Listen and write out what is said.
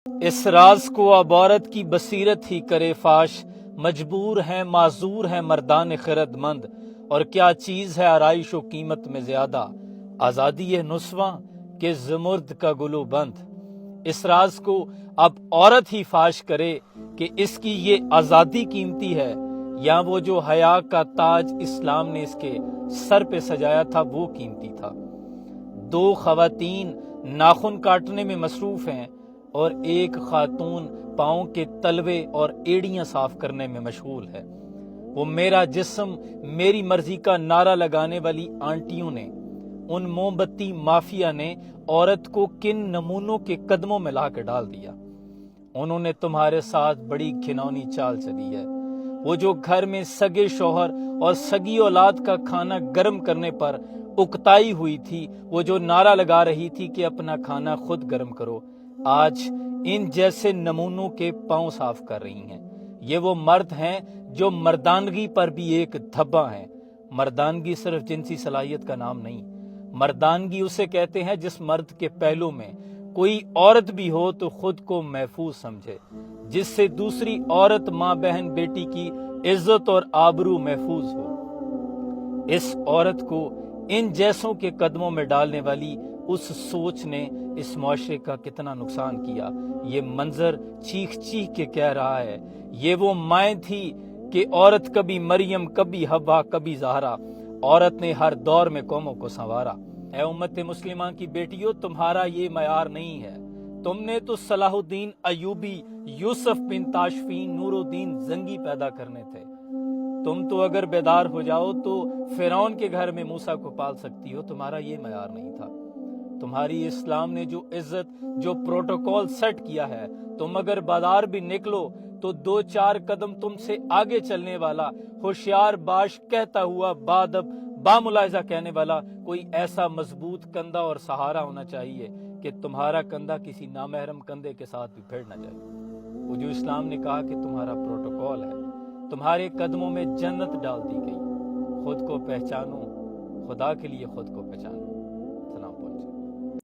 اس راز کو اب عورت کی بصیرت ہی کرے فاش، مجبور ہیں معذور ہیں مردان خرد مند، اور کیا چیز ہے آرائش و قیمت میں زیادہ، آزادی ہے نسواں کہ زمرد کا گلو بند۔ اس راز کو اب عورت ہی فاش کرے کہ اس کی یہ آزادی قیمتی ہے، یا وہ جو حیا کا تاج اسلام نے اس کے سر پہ سجایا تھا وہ قیمتی تھا۔ دو خواتین ناخن کاٹنے میں مصروف ہیں اور ایک خاتون پاؤں کے تلوے اور ایڑیاں صاف کرنے میں مشغول ہے۔ وہ میرا جسم میری مرضی کا نعرہ لگانے والی آنٹیوں نے، ان موم بتی مافیا نے عورت کو کن نمونوں کے قدموں میں لا کے ڈال دیا۔ انہوں نے تمہارے ساتھ بڑی گھناؤنی چال چلی ہے۔ وہ جو گھر میں سگے شوہر اور سگی اولاد کا کھانا گرم کرنے پر اکتائی ہوئی تھی، وہ جو نعرہ لگا رہی تھی کہ اپنا کھانا خود گرم کرو، آج ان جیسے نمونوں کے پاؤں صاف کر رہی ہیں۔ یہ وہ مرد ہیں جو مردانگی پر بھی ایک دھبا ہیں۔ مردانگی صرف جنسی صلاحیت کا نام نہیں، مردانگی اسے کہتے ہیں جس مرد کے پہلو میں کوئی عورت بھی ہو تو خود کو محفوظ سمجھے، جس سے دوسری عورت ماں بہن بیٹی کی عزت اور آبرو محفوظ ہو۔ اس عورت کو ان جیسوں کے قدموں میں ڈالنے والی اس سوچ نے اس معاشرے کا کتنا نقصان کیا۔ یہ منظر چیخ چیخ کے کہہ رہا ہے، یہ وہ مائیں تھی کہ عورت کبھی مریم، کبھی حوا، کبھی زہرا، عورت نے ہر دور میں قوموں کو سنوارا۔ اے امت مسلمہ کی بیٹیوں، تمہارا یہ معیار نہیں ہے۔ تم نے تو صلاح الدین ایوبی، یوسف بن تاشفین، نور الدین زنگی پیدا کرنے تھے۔ تم تو اگر بیدار ہو جاؤ تو فرعون کے گھر میں موسیٰ کو پال سکتی ہو۔ تمہارا یہ معیار نہیں تھا۔ تمہاری اسلام نے جو عزت، جو پروٹوکول سیٹ کیا ہے، تم اگر بازار بھی نکلو تو دو چار قدم تم سے آگے چلنے والا، ہوشیار باش کہتا ہوا، بادب باملاحظہ کہنے والا کوئی ایسا مضبوط کندھا اور سہارا ہونا چاہیے کہ تمہارا کندھا کسی نامحرم کندھے کے ساتھ بھی پھیڑ نہ جائے۔ وہ جو اسلام نے کہا کہ تمہارا پروٹوکول ہے، تمہارے قدموں میں جنت ڈال دی گئی۔ خود کو پہچانو، خدا کے لیے خود کو پہچانو۔ سلام پہنچے۔